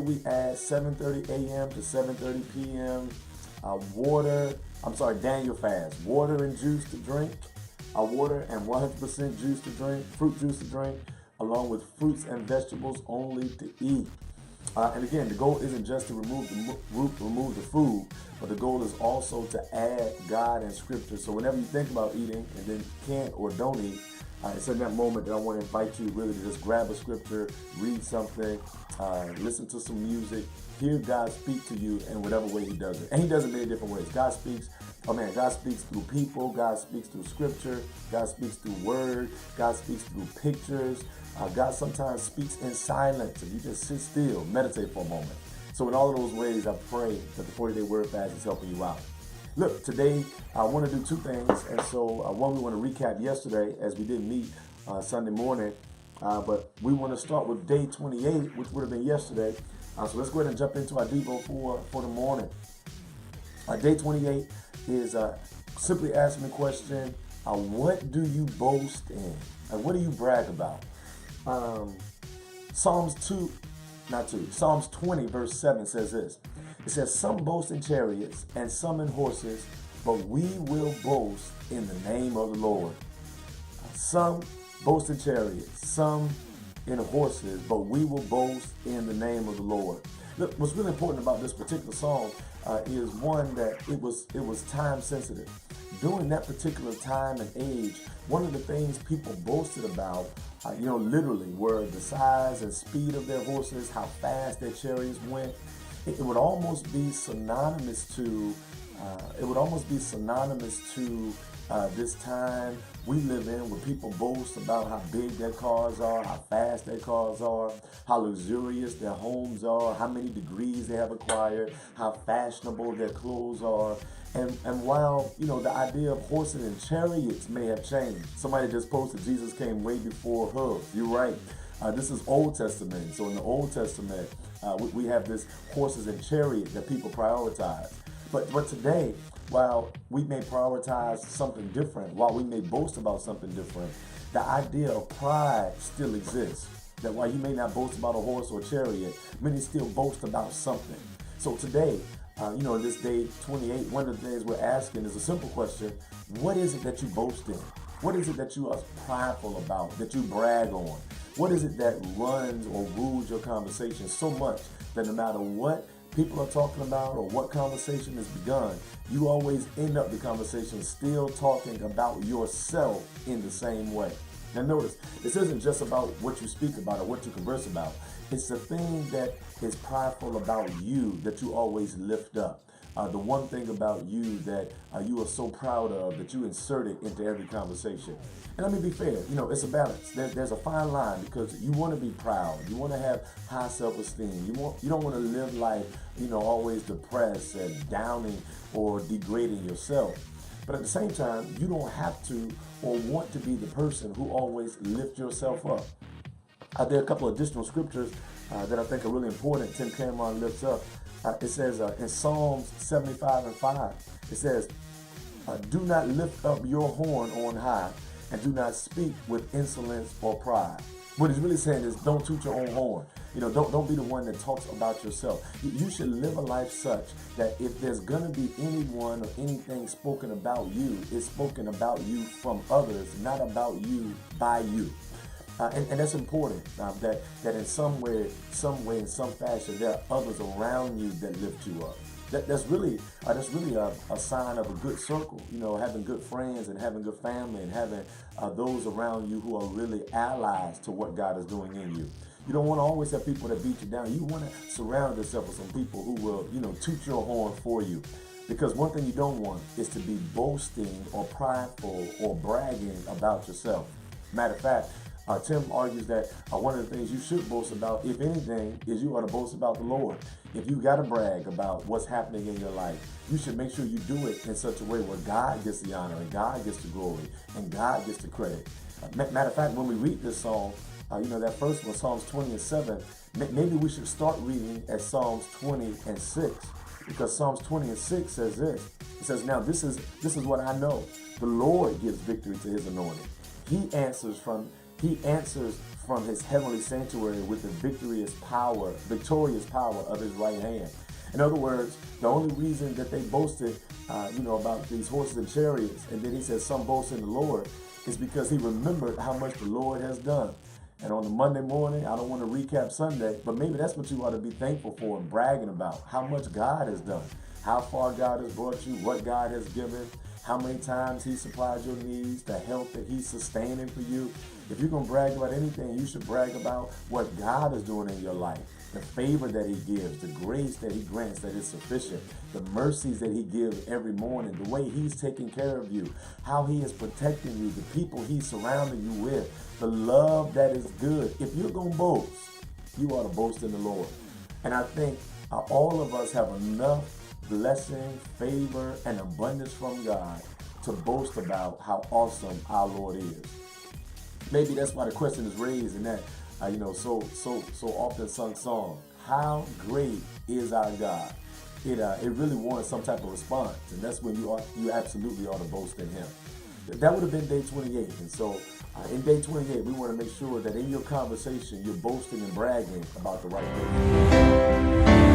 we add 7:30 a.m. to 7:30 p.m. Daniel fast, water and juice to drink, water and 100% juice to drink, fruit juice to drink, along with fruits and vegetables only to eat. And again, the goal isn't just to remove the food, but the goal is also to add God and Scripture. So whenever you think about eating and then can't or don't eat, it's in that moment that I want to invite you really to just grab a scripture, read something, listen to some music, hear God speak to you in whatever way He does it. And He does it many different ways. God speaks through people, God speaks through scripture, God speaks through word, God speaks through pictures. God sometimes speaks in silence. If you just sit still, meditate for a moment. So in all of those ways, I pray that the 40-day word fast is helping you out. Look, today I want to do two things. And so one, we want to recap yesterday as we didn't meet Sunday morning. But we want to start with day 28, which would have been yesterday. So let's go ahead and jump into our Devo for the morning. Day 28 is simply asking the question, what do you boast in? What do you brag about? Psalms 20 verse 7 says this. It says, some boast in chariots and some in horses, but we will boast in the name of the Lord. Some boast in chariots, some in horses, but we will boast in the name of the Lord. Look, what's really important about this particular song is one, that it was time sensitive. During that particular time and age, one of the things people boasted about, literally, were the size and speed of their horses, how fast their chariots went. It would almost be synonymous to this time we live in, where people boast about how big their cars are, how fast their cars are, how luxurious their homes are, how many degrees they have acquired, how fashionable their clothes are. And while, the idea of horses and chariots may have changed. Somebody just posted Jesus came way before hooves. You're right. This is Old Testament. So in the Old Testament, we have this horses and chariot that people prioritize. But today, while we may prioritize something different, while we may boast about something different, the idea of pride still exists. That while you may not boast about a horse or a chariot, many still boast about something. So today, in this day 28, one of the things we're asking is a simple question: what is it that you boast in? What is it that you are prideful about, that you brag on? What is it that runs or rules your conversation so much that no matter what people are talking about or what conversation is begun, you always end up the conversation still talking about yourself in the same way? Now notice, this isn't just about what you speak about or what you converse about. It's the thing that is prideful about you that you always lift up. The one thing about you that you are so proud of that you insert it into every conversation. And let me be fair, it's a balance. There's a fine line, because you want to be proud. You want to have high self-esteem. You don't want to live life, always depressed and downing or degrading yourself. But at the same time, you don't have to or want to be the person who always lifts yourself up. There are a couple of additional scriptures that I think are really important. Tim Cameron lifts up. It says in Psalms 75:5, it says, do not lift up your horn on high, and do not speak with insolence or pride. What he's really saying is, don't toot your own horn. Don't be the one that talks about yourself. You should live a life such that if there's going to be anyone or anything spoken about you, it's spoken about you from others, not about you by you. And that's important, that in some way, in some fashion, there are others around you that lift you up. That's really a sign of a good circle, having good friends and having good family and having those around you who are really allies to what God is doing in you. You don't want to always have people that beat you down. You want to surround yourself with some people who will, toot your horn for you. Because one thing you don't want is to be boasting or prideful or bragging about yourself. Matter of fact, Tim argues that one of the things you should boast about, if anything, is you ought to boast about the Lord. If you got to brag about what's happening in your life, you should make sure you do it in such a way where God gets the honor and God gets the glory and God gets the credit. Matter of fact, when we read this song, that first one, Psalms 20 and 7, maybe we should start reading at Psalms 20 and 6. Because Psalms 20 and 6 says this. It says, now this is what I know. The Lord gives victory to his anointed. He answers from He answers from his heavenly sanctuary with the victorious power of his right hand. In other words, the only reason that they boasted, about these horses and chariots, and then he says some boast in the Lord, is because he remembered how much the Lord has done. And on the Monday morning, I don't want to recap Sunday, but maybe that's what you ought to be thankful for and bragging about, how much God has done, how far God has brought you, what God has given, how many times he supplied your needs, the health that he's sustaining for you. If you're going to brag about anything, you should brag about what God is doing in your life, the favor that he gives, the grace that he grants that is sufficient, the mercies that he gives every morning, the way he's taking care of you, how he is protecting you, the people he's surrounding you with, the love that is good. If you're going to boast, you ought to boast in the Lord. And I think all of us have enough blessing, favor, and abundance from God to boast about how awesome our Lord is. Maybe that's why the question is raised in that, so often sung song. How great is our God? It really warrants some type of response, and that's when you absolutely ought to boast in Him. That would have been day 28, and so in day 28, we want to make sure that in your conversation, you're boasting and bragging about the right thing.